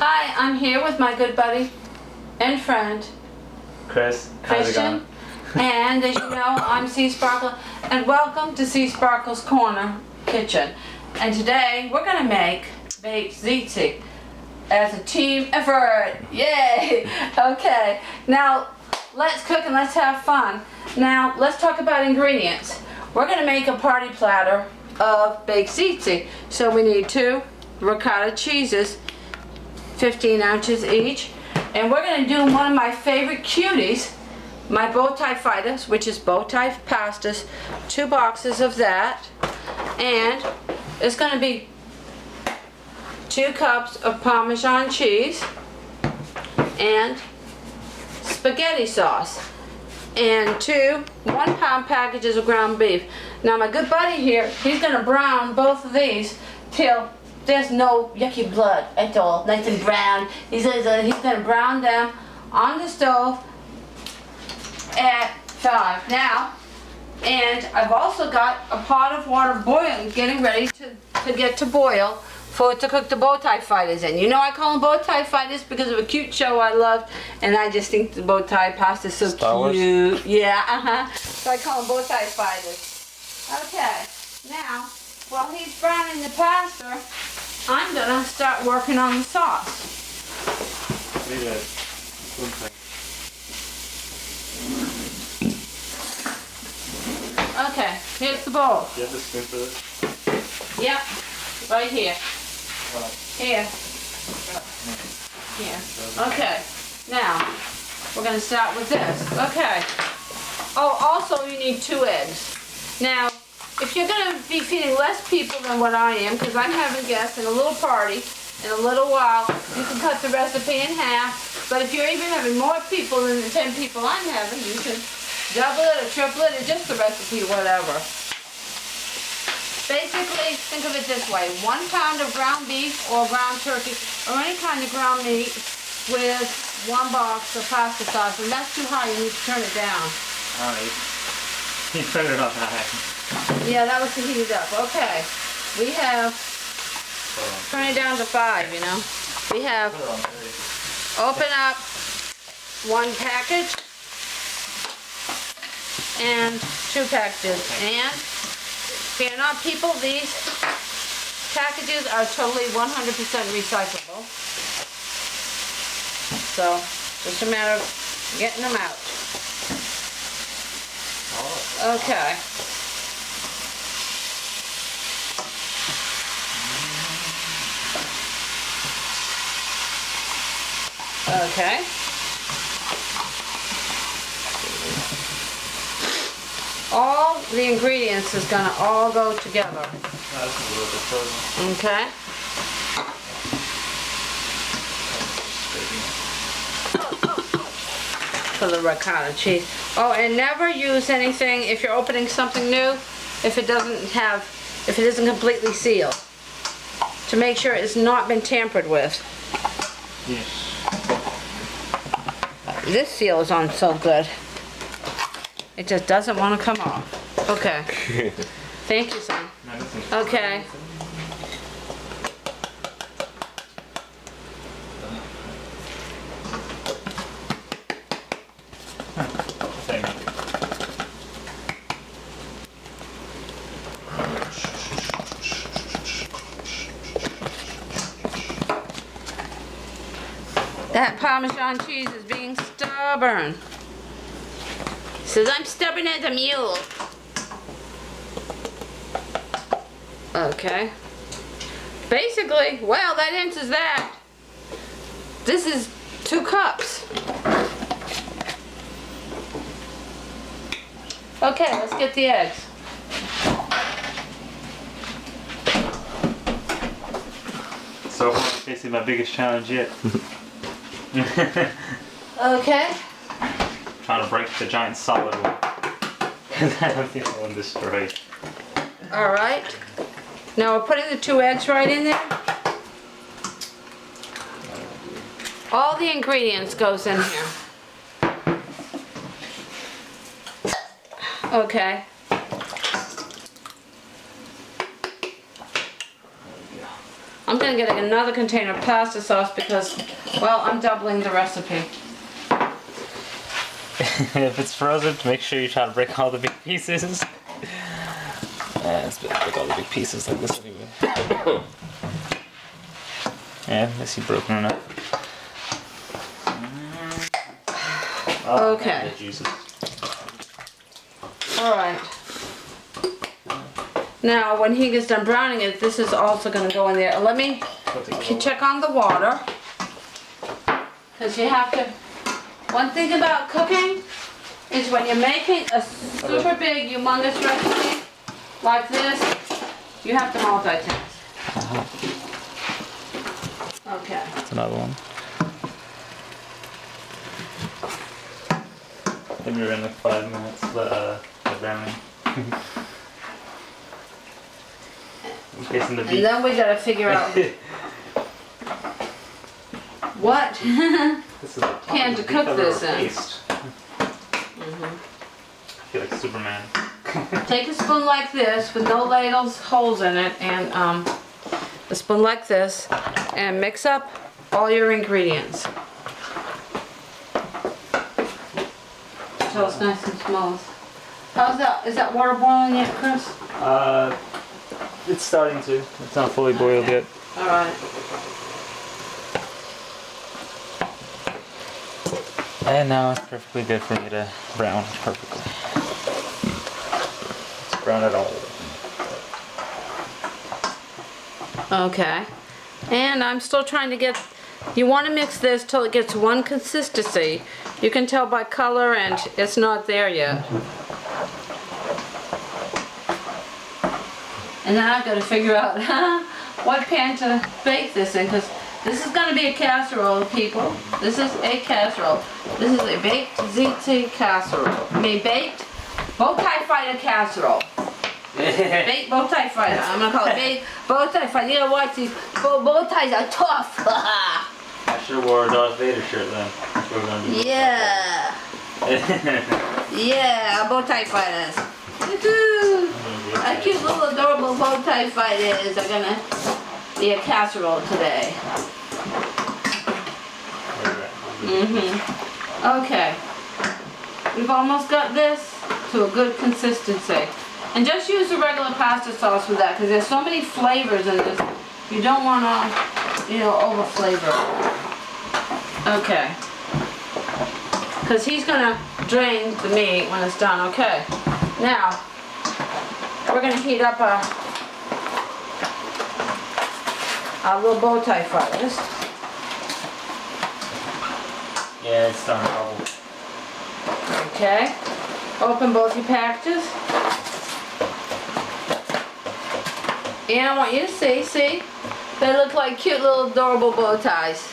Hi, I'm here with my good buddy and friend, Chris. How's it going? And as you know, I'm Sea Sparkle, and welcome to Sea Sparkle's Corner Kitchen. And today we're going to make baked ziti as a team effort. Yay! Okay, now let's cook and let's have fun. Now let's talk about ingredients. We're going to make a party platter of baked ziti. So we need 2 ricotta cheeses, 15 ounces each, and we're going to do one of my favorite cuties, my Bowtie Fitas, which is Bowtie Pastas, 2 boxes of that, and it's going to be 2 cups of Parmesan cheese and spaghetti sauce, and 2 1-pound packages of ground beef. Now my good buddy here, he's going to brown both of these till there's no yucky blood at all, nice and brown. He's gonna brown them on the stove at 5 now. And I've also got a pot of water boiling, getting ready to get to boil for it to cook the Bowtie Fitas in. You know I call them Bowtie Fitas because of a cute show I loved, and I just think the Bowtie pasta is so Star cute. Wars? Yeah, So I call them Bowtie Fitas. Okay, now while he's browning the pasta, I'm gonna start working on the sauce. Okay, here's the bowl. Do you have the spoon for this? Yep, right here. Here. Here. Okay, now we're gonna start with this. Okay. Oh, also you need 2 eggs. Now, if you're going to be feeding less people than what I am, because I'm having guests in a little party in a little while, you can cut the recipe in half. But if you're even having more people than the 10 people I'm having, you can double it or triple it or just the recipe, whatever. Basically, think of it this way. 1 pound of ground beef or ground turkey or any kind of ground meat with 1 box of pasta sauce. And that's too high, you need to turn it down. Alright. You put it on high. Yeah, that was to heat it up. Okay. We have, turn it down to 5, you know. We have, open up 1 package and 2 packages. And if you're not people, these packages are totally 100% recyclable. So, just a matter of getting them out. Okay. Okay. All the ingredients is gonna all go together. Okay. For the ricotta cheese. Oh, and never use anything if you're opening something new if it isn't completely sealed. To make sure it's not been tampered with. Yes. This seal is on so good. It just doesn't want to come off. Okay. Thank you, son. Okay. That Parmesan cheese is being stubborn. Says I'm stubborn as a mule. Okay. Basically, well, that answers that. This is 2 cups. Okay, let's get the eggs. So far, it's basically my biggest challenge yet. Okay. Trying to break the giant solid one. Because I don't think I want to destroy it. Alright. Now we're putting the 2 eggs right in there. All the ingredients goes in here. Okay. I'm gonna get another container of pasta sauce because, well, I'm doubling the recipe. If it's frozen, make sure you try to break all the big pieces. It's better to break all the big pieces like this anyway. Yeah, I see broken enough. Oh, Okay. the juices. Alright. Now, when he gets done browning it, this is also going to go in there. Let me check on the water. Because you have to... One thing about cooking is when you're making a super big, humongous recipe like this, you have to multitask. Okay. That's another one. I think we were in like 5 minutes, but browning. The And then we gotta figure out what pan to cook this in. I feel like Superman. Take a spoon like this with no ladles, holes in it, and a spoon like this, and mix up all your ingredients until it's nice and smooth. How's that? Is that water boiling yet, Chris? It's starting to. It's not fully boiled yet. Alright. And now it's perfectly good for me to brown perfectly. Let's brown it all. Okay. And I'm still trying to get, you want to mix this till it gets one consistency. You can tell by color and it's not there yet. And then I've got to figure out what pan to bake this in, because this is going to be a casserole, people. This is a casserole. This is a baked ziti casserole. I mean, baked Bowtie fighter casserole. Baked Bowtie fighter. I'm going to call it baked Bowtie fighter. You know what? These bow ties are tough. I should have wore a Darth Vader shirt then. That's what we're going to do. Yeah. Yeah, Bowtie fighters. Woohoo! Our cute little adorable Bowtie fighters are gonna be a casserole today. Okay. We've almost got this to a good consistency. And just use the regular pasta sauce with that, because there's so many flavors in this. You don't want to, you know, over flavor. Okay. Because he's gonna drain the meat when it's done. Okay. Now, we're going to heat up our little Bowtie fighters. Yeah, it's starting to bubble. Okay. Open both your packages. And I want you to see, they look like cute little adorable bow ties.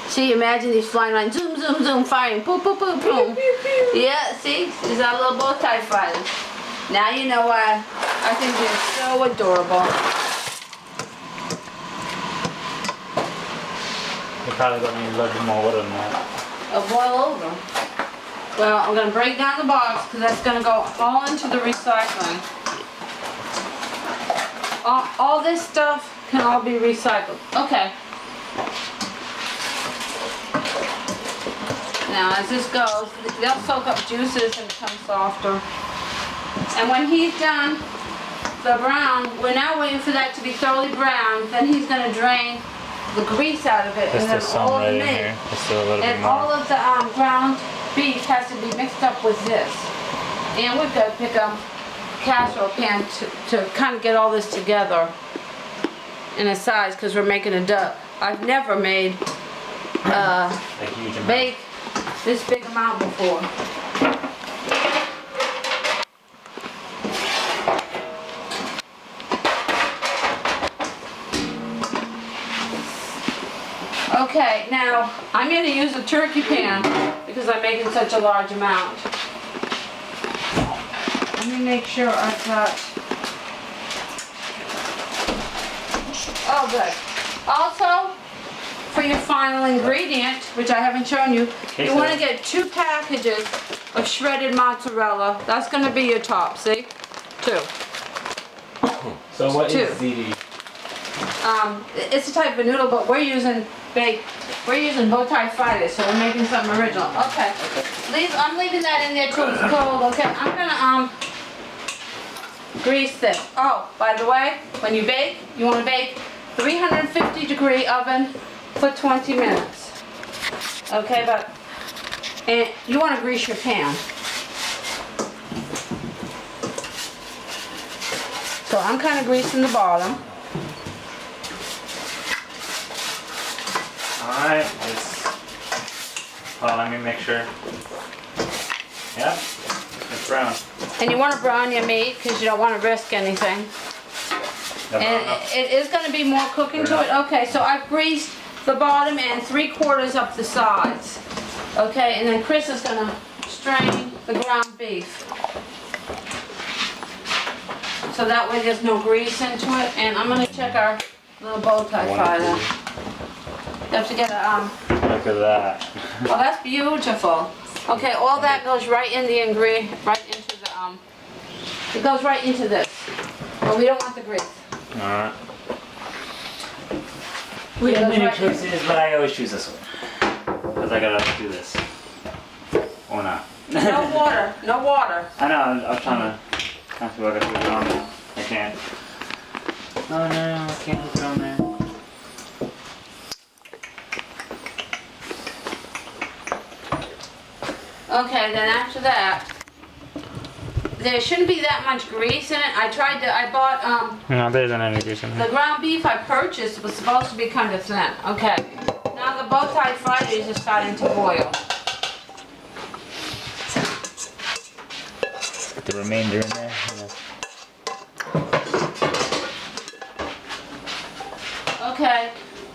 See, imagine these flying around, zoom, zoom, zoom, firing, boom, boom, boom, boom. Yeah, see, these are little bow tie fighters. Now you know why I think they're so adorable. You probably don't need a little bit more water than that. It'll boil over. Well, I'm going to break down the box because that's going to go all into the recycling. All this stuff can all be recycled. Okay. Now as this goes, they'll soak up juices and become softer. And when he's done the brown, we're now waiting for that to be thoroughly browned. Then he's going to drain the grease out of it. There's And then still all some of the right in meat. here. There's still a little bit And more. all of the ground beef has to be mixed up with this. And we've got to pick a casserole pan to kind of get all this together in a size, because we're making a dough. I've never made A huge amount. bake this big amount before. Okay, now I'm going to use a turkey pan because I'm making such a large amount. Let me make sure I've got... Oh, good. Also, for your final ingredient, which I haven't shown you, you want to get 2 packages of shredded mozzarella. That's going to be your top, see? 2. So what Two. is ziti? It's a type of noodle, but we're using Bowtie fighters, so we're making something original. Okay. I'm leaving that in there till it's cold. Okay. I'm gonna grease this. Oh, by the way, when you bake, you want to bake 350-degree oven for 20 minutes. Okay, and you want to grease your pan. So I'm kind of greasing the bottom. Alright, well, let me make sure. Yep, it's brown. And you want to brown your meat because you don't want to risk anything. And it is going to be more cooking to it. Okay, so I've greased the bottom and 3/4 up the sides. Okay, and then Chris is going to strain the ground beef. So that way there's no grease into it. And I'm going to check our little bow tie fighter. You have to get a, Look at that. Oh, that's beautiful. Okay, all that goes right in the ingredient, right into the, it goes right into this. But we don't want the grease. Alright. We have many choices, but I always choose this one. Because I gotta do this. Or not. No water, no water. I know, I'm trying to see what I gotta put it on there. I can't. Oh no, I can't put it on there. Okay, then after that, there shouldn't be that much grease in it. I bought, No, there isn't any grease in the there. ground beef I purchased was supposed to be kind of thin. Okay, now the bow tie fritters are starting to boil. Put the remainder in there. Okay,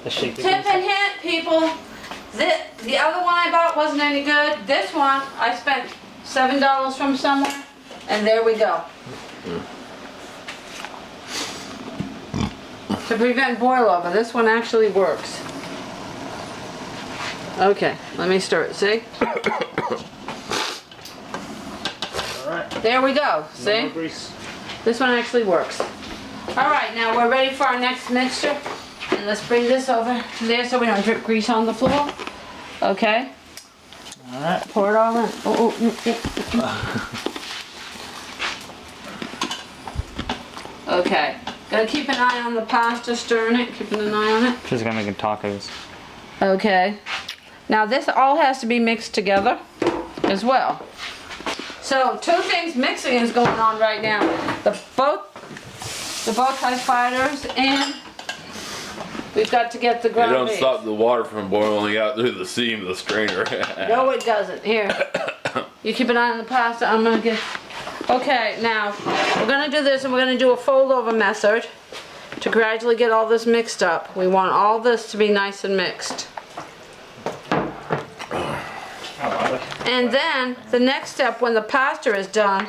Shake the tip and hint, people. The other one I bought wasn't any good. This one, I spent $7 from somewhere, and there we go. To prevent boil over, this one actually works. Okay, let me stir it, see? Alright. There we go, No see? more grease. This one actually works. Alright, now we're ready for our next mixture. And let's bring this over to there so we don't drip grease on the floor. Okay? Alright. Pour it all in. Okay. Gotta keep an eye on the pasta, stirring it, keeping an eye on it. Just gonna make tacos. Okay. Now this all has to be mixed together as well. So 2 things mixing is going on right now. The bow tie fighters, and we've got to get the ground You don't beef. stop the water from boiling out through the seam of the strainer. No, it doesn't. Here. You keep an eye on the pasta. I'm gonna get... Okay, now, we're gonna do this, and we're gonna do a fold-over method to gradually get all this mixed up. We want all this to be nice and mixed. And then, the next step, when the pasta is done,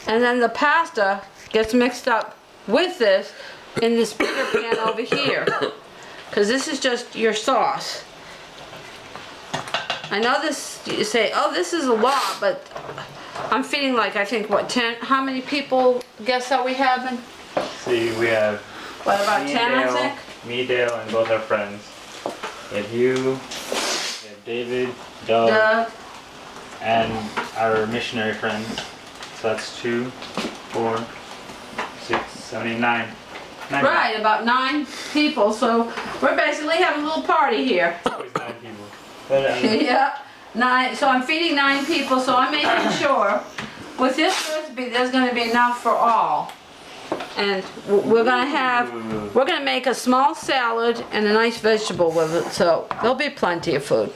and then the pasta gets mixed up with this in this bigger pan over here. Because this is just your sauce. I know this, you say, oh, this is a lot, but I'm feeling like, I think, what, 10? How many people guess that we have? See, we have What, about me, 10, I Dale, think? me, Dale, and both our friends. We have you, we have David, Doug, Doug. and our missionary friends. So that's 2, 4, 6, 7, 8, 9. 9 Right, about 9 people, so we're basically having a little party here. Always 9 people. But, Yeah, 9, so I'm feeding 9 people, so I'm making sure with this recipe there's gonna be enough for all. And we're gonna make a small salad and a nice vegetable with it, so there'll be plenty of food.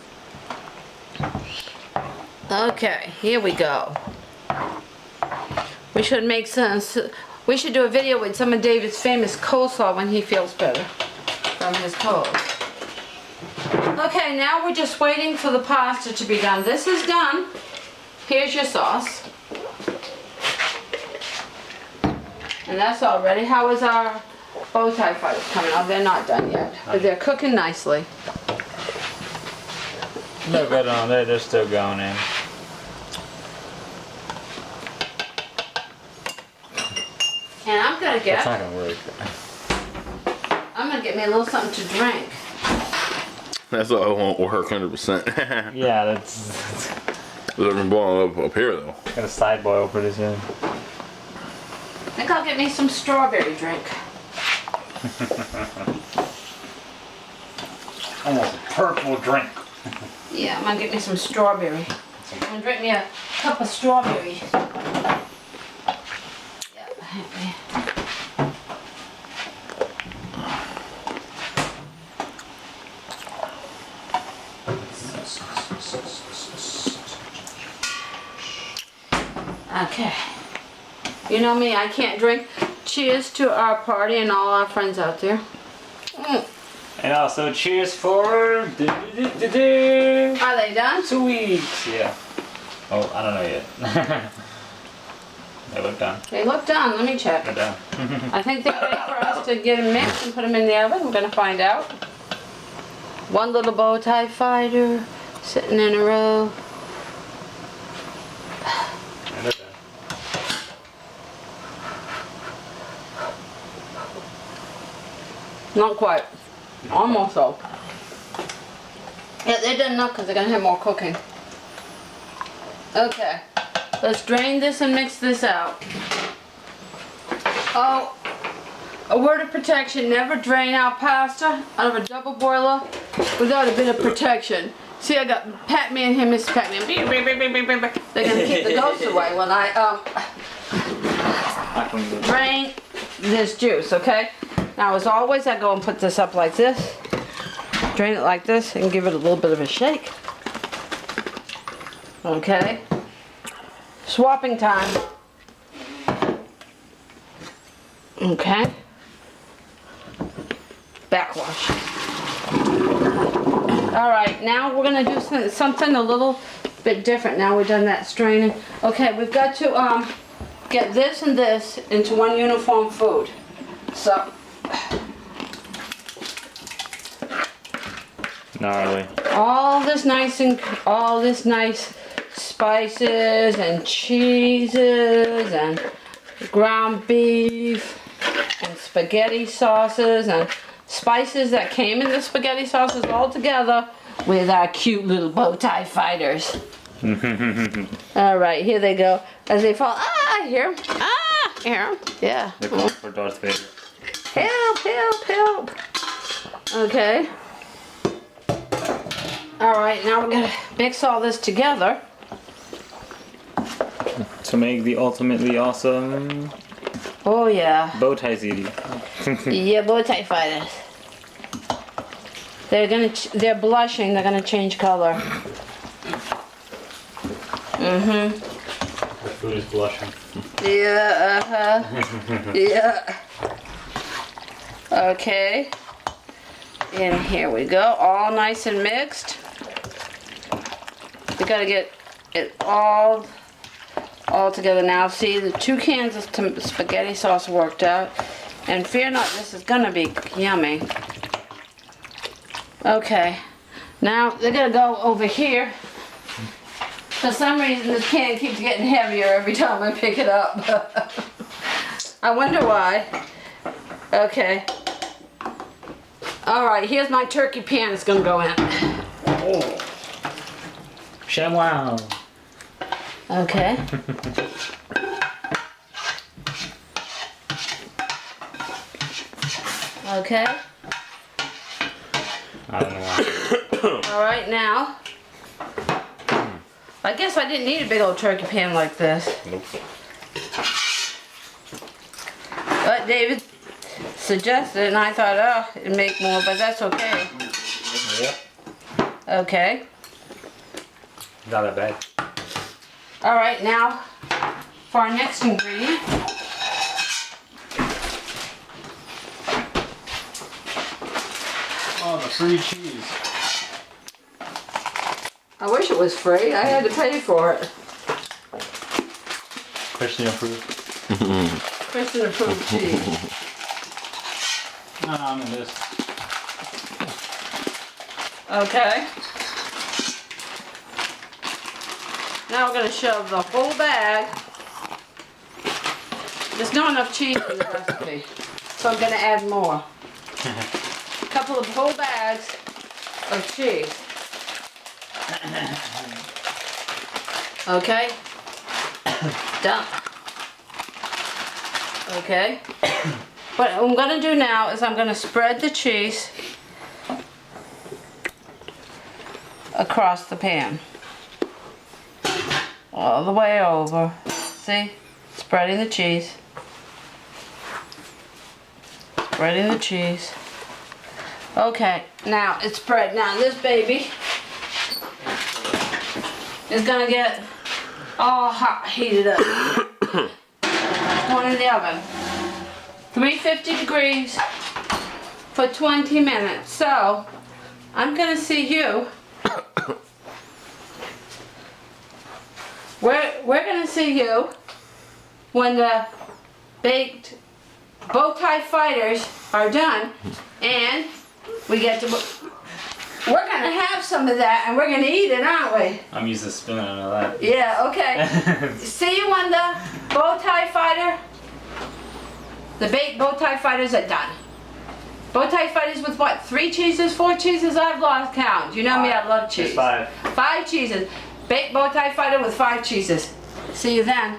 Okay, here we go. We should make we should do a video with some of David's famous coleslaw when he feels better from his cold. Okay, now we're just waiting for the pasta to be done. This is done. Here's your sauce. And that's all ready. How is our bow tie fighters coming? Oh, they're not done yet, but they're cooking nicely. they're good on there, they're still going in. And I'm gonna That's not get, gonna work. I'm gonna get me a little something to drink. That's why it won't work 100%. Yeah, that's It's been blowing up here though. gonna side boil pretty soon. I think I'll get me some strawberry drink. Almost a purple drink. Yeah, I'm gonna get me some strawberry. I'm gonna drink me a cup of strawberry. Yeah, okay. You know me, I can't drink. Cheers to our party and all our friends out there. And also cheers for Are they done? sweets. Yeah. Oh, I don't know yet. They look done. They look done. Let me check. They're done. I think they're ready for us to get them mixed and put them in the oven. We're gonna find out. One little bow tie fighter sitting in a row. And they're done. Not quite. Almost though. Yeah, they're done enough because they're gonna have more cooking. Okay, let's drain this and mix this out. Oh, a word of protection, never drain out pasta out of a double boiler without a bit of protection. See, I got Pac-Man here, Mr. Pac-Man. Beep, beep, beep, beep, beep, beep. They're gonna keep the ghosts away when I drain this juice, okay? Now, as always, I go and put this up like this. Drain it like this and give it a little bit of a shake. Okay. Swapping time. Okay. Backwash. Alright, now we're going to do something a little bit different now we've done that straining. Okay, we've got to get this and this into one uniform food. So, Gnarly. all this nice spices and cheeses and ground beef and spaghetti sauces and spices that came in the spaghetti sauces all together with our cute little bow tie fighters. All right, here they go. As they fall, I hear 'em. I hear 'em. Yeah. They're going for Darth Vader. Help, help, help. Okay. All right, now we're gonna mix all this together. To make the ultimately awesome Oh yeah. bow tie ziti. Yeah, bow tie fighters. They're blushing. They're gonna change color. The food is blushing. Yeah. Yeah. Okay. And here we go. All nice and mixed. We gotta get it all together now. See, the 2 cans of spaghetti sauce worked out. And fear not, this is gonna be yummy. Okay. Now they're gonna go over here. For some reason this can keeps getting heavier every time I pick it up. I wonder why. Okay. Alright, here's my turkey pan. It's gonna go in. Oh. Shamwow. Okay. Okay. I don't know why. Alright, now. I guess I didn't need a big old turkey pan like this. Nope. But David suggested and I thought, oh, it'd make more, but that's okay. Yep. Okay. Not that bad. Alright, now for our next ingredient. Oh, the free cheese. I wish it was free. I had to pay for it. Christian approved. Christian approved cheese. No, I'm in this. Okay. Now we're going to shove the whole bag. There's not enough cheese in the recipe, so I'm going to add more. couple of whole bags of cheese. Okay. Done. Okay. What I'm gonna do now is I'm gonna spread the cheese across the pan. All the way over. See? Spreading the cheese. Spreading the cheese. Okay, now it's spread. Now this baby is gonna get all hot, heated up. Going in the oven. 350 degrees for 20 minutes. So, I'm gonna see you. We're gonna see you when the baked bow tie fighters are done, and we get to. We're gonna have some of that, and we're gonna eat it, aren't we? I'm used to spoon, I know that. Yeah. Okay. See you when the bow tie fighter. The baked bow tie fighters are done. Bow tie fighters with what? 3 cheeses, 4 cheeses? I've lost count. You know me, I love cheese. Just 5. 5 cheeses. Baked bow tie fighter with 5 cheeses. See you then.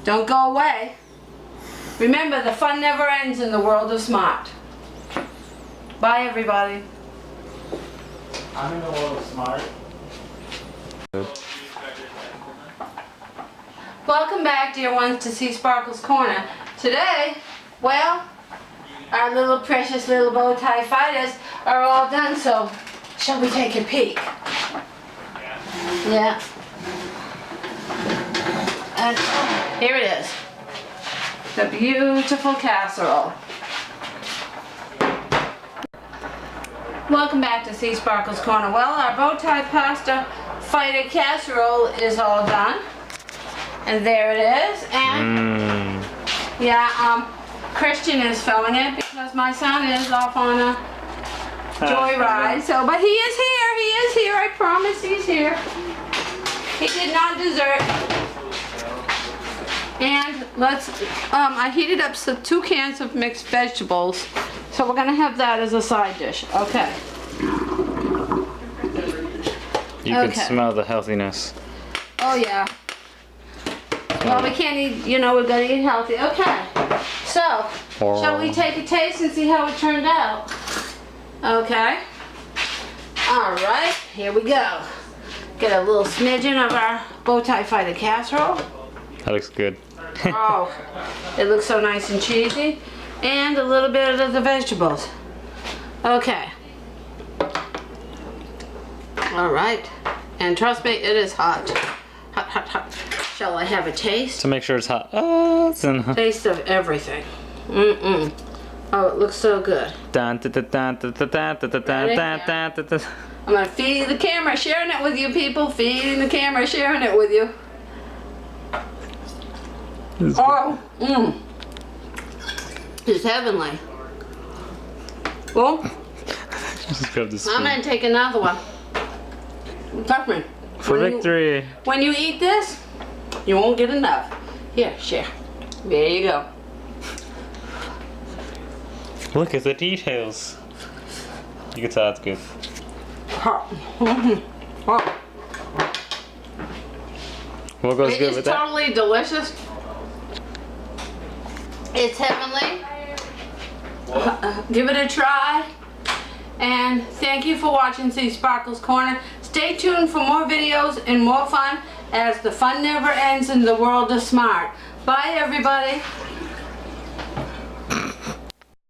Don't go away. Remember, the fun never ends in the world of smart. Bye, everybody. I'm in the world of smart. Welcome back, dear ones, to See Sparkle's Corner. Today, well, our little precious little bow tie fighters are all done, so shall we take a peek? Yeah. And here it is. The beautiful casserole. Welcome back to See Sparkle's Corner. Well, our bow tie pasta fighter casserole is all done. And there it is. And yeah, Christian is filming it because my son is off on a joyride. So, but he is here. He is here. I promise he's here. He did not desert. And let's. I heated up 2 cans of mixed vegetables, so we're gonna have that as a side dish. Okay. You can smell the healthiness. Oh yeah. Well, we can't eat, you know, we're gonna eat healthy. Okay, so, shall we take a taste and see how it turned out? Okay. All right, here we go. Get a little smidgen of our bow tie fighter casserole. That looks good. Oh, it looks so nice and cheesy. And a little bit of the vegetables. Okay. All right. And trust me, it is hot. Hot, hot, hot. Shall I have a taste? To make sure it's hot. Oh, it's in. Taste of everything. Mm-mm. Oh, it looks so good. I'm gonna feed the camera, sharing it with you people. Feeding the camera, sharing it with you. Oh, it's heavenly. Well, I'm gonna take another one. Trust me. For victory. When you eat this, you won't get enough. Here, share. There you go. Look at the details. You can tell it's good. What goes good with that? It's totally delicious. It's heavenly. Give it a try. And thank you for watching See Sparkle's Corner. Stay tuned for more videos and more fun as the fun never ends in the world of smart. Bye, everybody.